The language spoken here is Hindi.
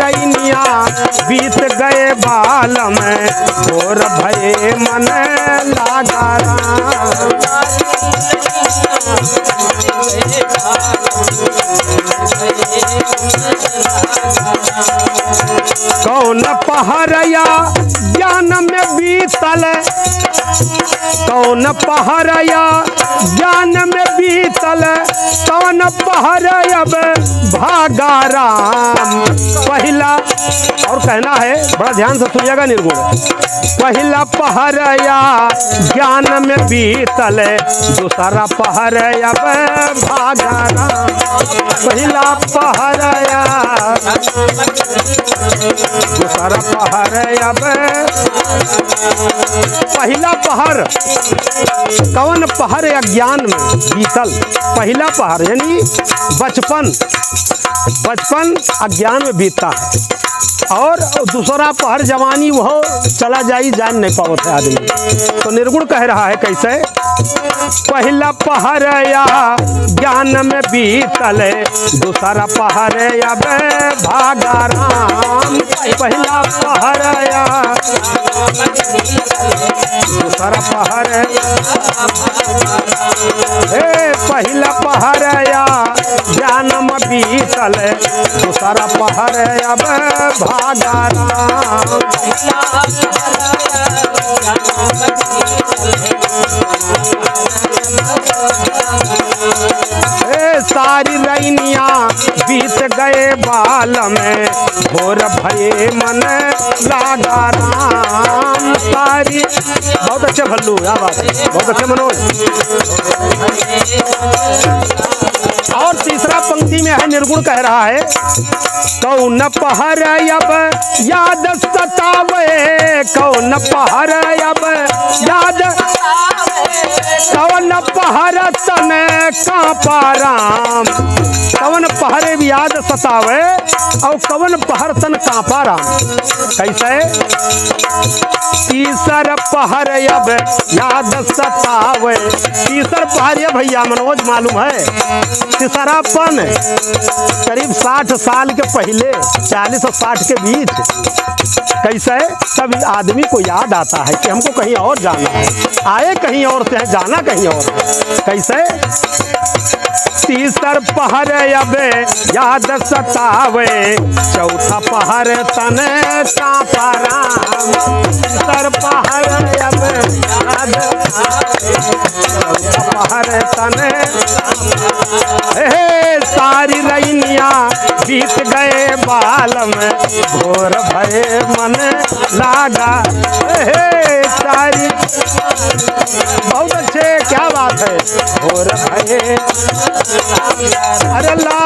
रैनिया बीत गए बाल में घोर भये मन लागा राम। कौन पहरया ज्ञान में बीतल, कौन पहरया ज्ञान में बीतल, कौन पहर अब भागा राम। पहला और कहना है, बड़ा ध्यान से सुनिएगा निर्गुण। पहला पहरया ज्ञान में बीतल, दूसरा पहर अब भागा राम। पहला पहरया दूसरा पहर अब, पहला पहर कौन पहर अज्ञान में बीतल। पहला पहर यानी बचपन, बचपन अज्ञान में बीतता है, और दूसरा पहर जवानी वह चला जाई, जान नहीं पावत है आदमी। तो निर्गुण कह रहा है कैसे, पहला पहर या ज्ञान में बीतल, दूसरा पहर अब भागा राम। पहला पहर या दूसरा पहर, पहला पहर या ज्ञान में बीतल, दूसरा पहर अब भागा राम। सारी रैनिया बीत गए बाल में घोर भये मन लागा राम। सारी, बहुत अच्छे भल्लू, बहुत अच्छे मनोज। और तीसरा पंक्ति में है, निर्गुण कह रहा है, कौन पहर अब याद सतावे, कौन पहर अब याद, कौन पहर तन कांपा राम। कौन पहरे भी याद सतावे और कौन पहर तन कांपा राम। कैसे, तीसर पहर अब याद सतावे। तीसर पहर ये भैया मनोज मालूम है, तीसरापन करीब 60 साल के पहले, 40 और 60 के बीच। कैसे, तब आदमी को याद आता है कि हमको कहीं और जाना है, आए कहीं और से है, जाना कहीं और है। कैसे, तीसर पहर अब याद सतावे, चौथा पहर तन कांपा राम। तीसर पहर अब याद, चौथा पहर तन, सारी रैनिया बीत गए बाल में घोर भये मन लागा। सारी, बहुत अच्छे, क्या बात है, घोर भये, अरे ला